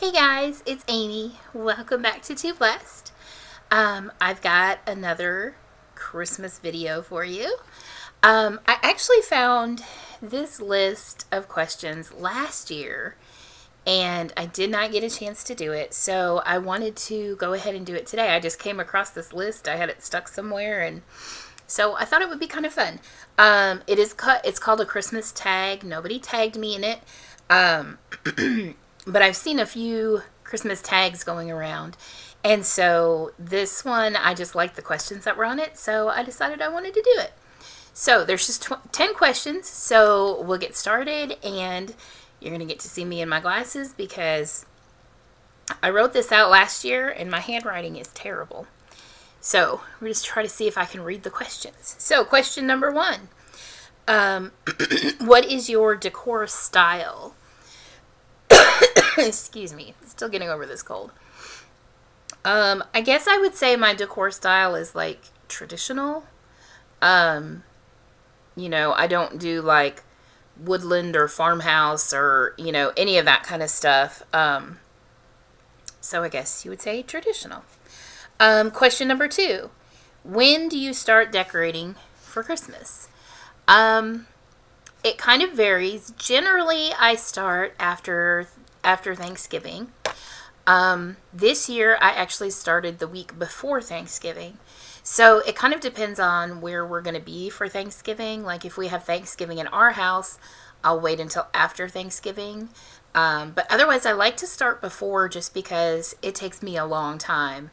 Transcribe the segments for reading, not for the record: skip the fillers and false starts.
Hey guys, it's Amy. Welcome back to Too Blessed. I've got another Christmas video for you. I actually found this list of questions last year and I did not get a chance to do it, so I wanted to go ahead and do it today. I just came across this list. I had it stuck somewhere, and so I thought it would be kind of fun. It's called a Christmas tag. Nobody tagged me in it. Um, but I've seen a few Christmas tags going around. And so this one, I just liked the questions that were on it, so I decided I wanted to do it. So there's just 10 questions, so we'll get started, and you're going to get to see me in my glasses because I wrote this out last year and my handwriting is terrible. So we're just trying to see if I can read the questions. So question number 1. What is your decor style? Excuse me, still getting over this cold. I guess I would say my decor style is like traditional. I don't do like woodland or farmhouse or, any of that kind of stuff. So I guess you would say traditional. Question number 2. When do you start decorating for Christmas? It kind of varies. Generally, I start after Thanksgiving. This year, I actually started the week before Thanksgiving. So it kind of depends on where we're going to be for Thanksgiving. Like if we have Thanksgiving in our house, I'll wait until after Thanksgiving. But otherwise, I like to start before just because it takes me a long time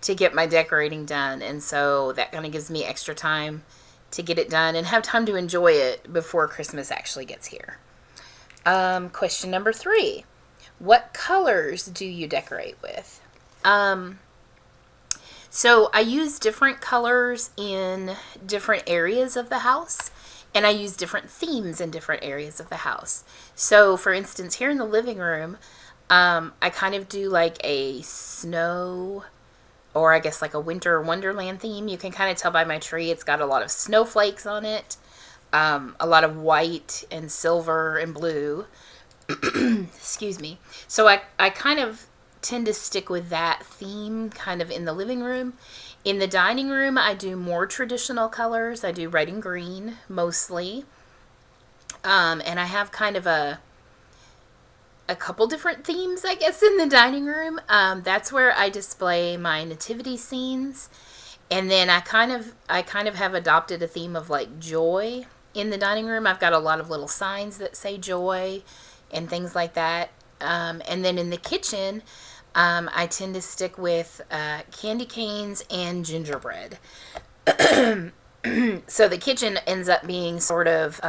to get my decorating done. And so that kind of gives me extra time to get it done and have time to enjoy it before Christmas actually gets here. Question number 3. What colors do you decorate with? So I use different colors in different areas of the house, and I use different themes in different areas of the house. So for instance, here in the living room, I kind of do like a snow, or I guess like a winter wonderland theme. You can kind of tell by my tree, it's got a lot of snowflakes on it, a lot of white and silver and blue. Excuse me. So I kind of tend to stick with that theme kind of in the living room. In the dining room, I do more traditional colors. I do red and green mostly. And I have kind of a couple different themes, I guess, in the dining room. That's where I display my nativity scenes. And then I kind of have adopted a theme of like joy in the dining room. I've got a lot of little signs that say joy and things like that. And then in the kitchen, I tend to stick with candy canes and gingerbread. So the kitchen ends up being sort of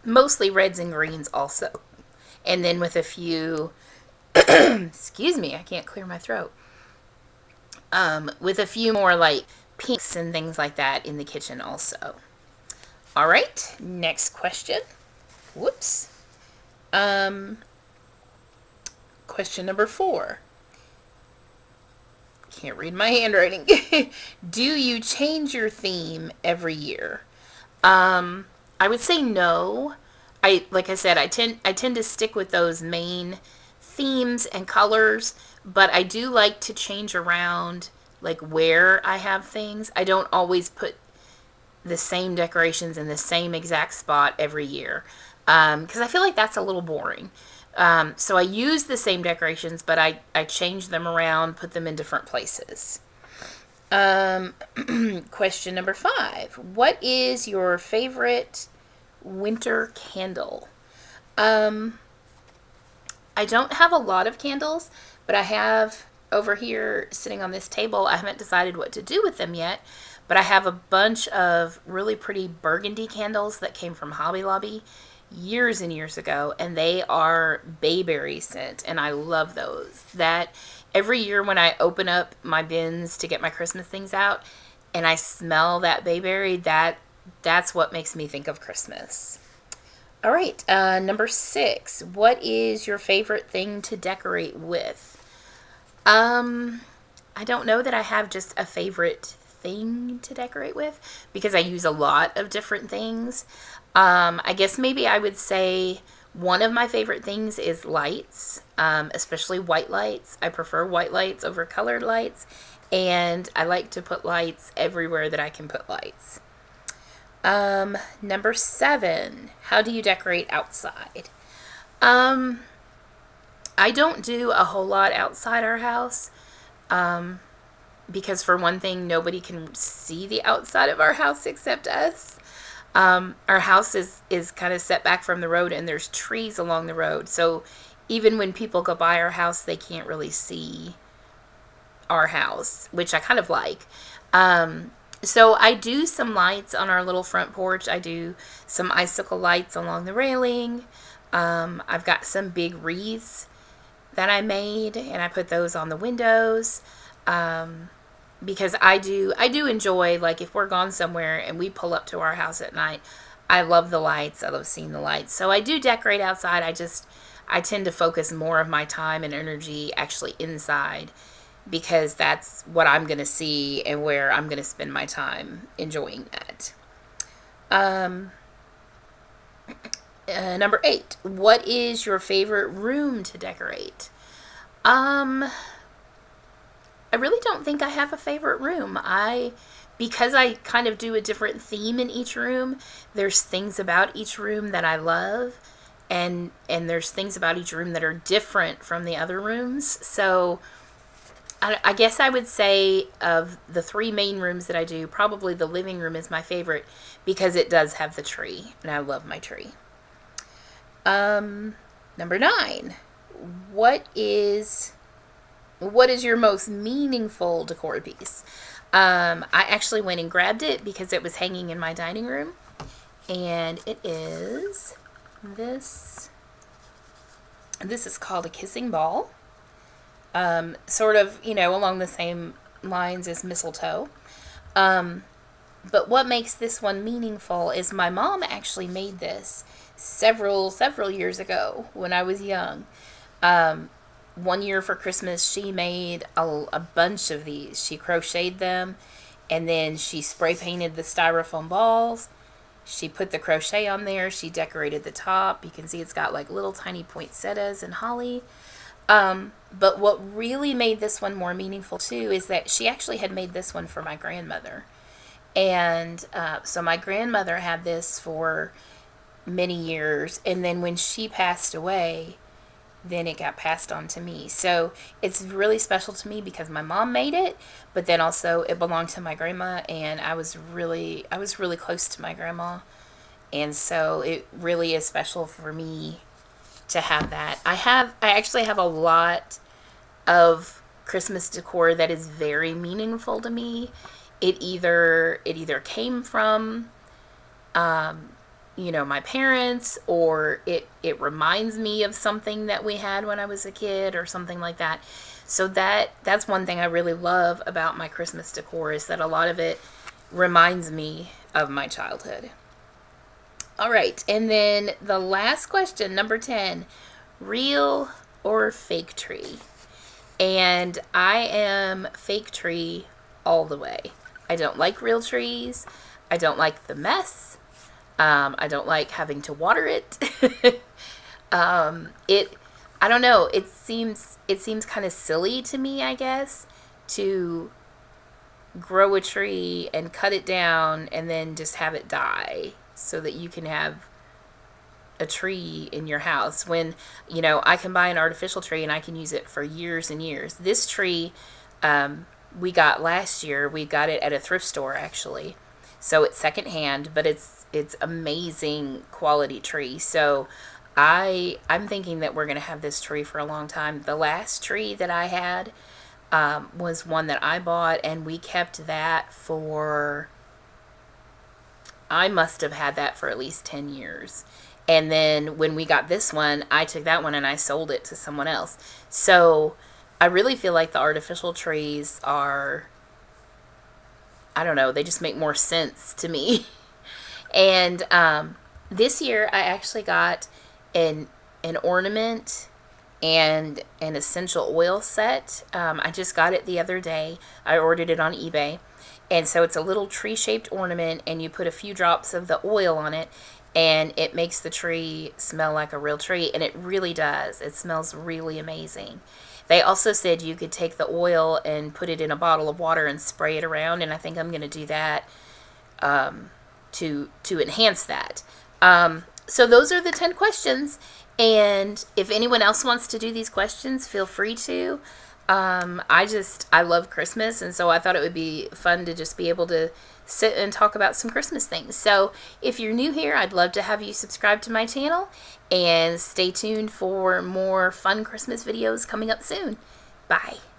mostly reds and greens also. And then with a few, excuse me, I can't clear my throat. With a few more like pinks and things like that in the kitchen also. All right, next question. Whoops. Question number 4. Can't read my handwriting. Do you change your theme every year? I would say no. Like I said, I tend to stick with those main themes and colors, but I do like to change around like where I have things. I don't always put the same decorations in the same exact spot every year, because I feel like that's a little boring. So I use the same decorations, but I change them around, put them in different places. Question number 5. What is your favorite winter candle? I don't have a lot of candles, but I have over here sitting on this table. I haven't decided what to do with them yet, but I have a bunch of really pretty burgundy candles that came from Hobby Lobby years and years ago, and they are bayberry scent, and I love those. That every year when I open up my bins to get my Christmas things out and I smell that bayberry, that's what makes me think of Christmas. All right, number 6. What is your favorite thing to decorate with? I don't know that I have just a favorite thing to decorate with because I use a lot of different things. I guess maybe I would say One of my favorite things is lights, especially white lights. I prefer white lights over colored lights, and I like to put lights everywhere that I can put lights. Number 7, how do you decorate outside? I don't do a whole lot outside our house, because for one thing, nobody can see the outside of our house except us. Our house is kind of set back from the road, and there's trees along the road. So even when people go by our house, they can't really see our house, which I kind of like. So I do some lights on our little front porch. I do some icicle lights along the railing. I've got some big wreaths that I made, and I put those on the windows. Because I do enjoy, like, if we're gone somewhere and we pull up to our house at night, I love the lights. I love seeing the lights. So I do decorate outside. I tend to focus more of my time and energy actually inside, because that's what I'm going to see and where I'm going to spend my time enjoying that. Number 8, what is your favorite room to decorate? I really don't think I have a favorite room. Because I kind of do a different theme in each room, there's things about each room that I love, and there's things about each room that are different from the other rooms. So I guess I would say of the 3 main rooms that I do, probably the living room is my favorite because it does have the tree, and I love my tree. Number 9, what is your most meaningful decor piece? I actually went and grabbed it because it was hanging in my dining room, and it is this. This is called a kissing ball. Sort of, along the same lines as mistletoe. But what makes this one meaningful is my mom actually made this several years ago when I was young. One year for Christmas, she made a bunch of these. She crocheted them, and then she spray painted the styrofoam balls. She put the crochet on there. She decorated the top. You can see it's got like little tiny poinsettias and holly. But what really made this one more meaningful too is that she actually had made this one for my grandmother. And so my grandmother had this for many years, and then when she passed away, then it got passed on to me. So it's really special to me because my mom made it, but then also it belonged to my grandma, and I was really close to my grandma. And so it really is special for me to have that. I actually have a lot of Christmas decor that is very meaningful to me. It either came from my parents, or it reminds me of something that we had when I was a kid or something like that. So that's one thing I really love about my Christmas decor, is that a lot of it reminds me of my childhood. All right, and then the last question, number 10, real or fake tree? And I am fake tree all the way. I don't like real trees. I don't like the mess. I don't like having to water it. I don't know. It seems kind of silly to me, I guess, to grow a tree and cut it down and then just have it die so that you can have a tree in your house, when I can buy an artificial tree and I can use it for years and years. This tree we got last year. We got it at a thrift store, actually, so it's secondhand, but it's amazing quality tree. So I'm thinking that we're gonna have this tree for a long time. The last tree that I had was one that I bought, and we kept that for, I must have had that for at least 10 years. And then when we got this one, I took that one and I sold it to someone else. So I really feel like the artificial trees are, I don't know, they just make more sense to me. And this year I actually got an ornament and an essential oil set. I just got it the other day. I ordered it on eBay. And so it's a little tree-shaped ornament, and you put a few drops of the oil on it, and it makes the tree smell like a real tree, and it really does. It smells really amazing. They also said you could take the oil and put it in a bottle of water and spray it around, and I think I'm going to do that to enhance that. So those are the 10 questions, and if anyone else wants to do these questions, feel free to. I love Christmas, and so I thought it would be fun to just be able to sit and talk about some Christmas things. So if you're new here, I'd love to have you subscribe to my channel, and stay tuned for more fun Christmas videos coming up soon. Bye.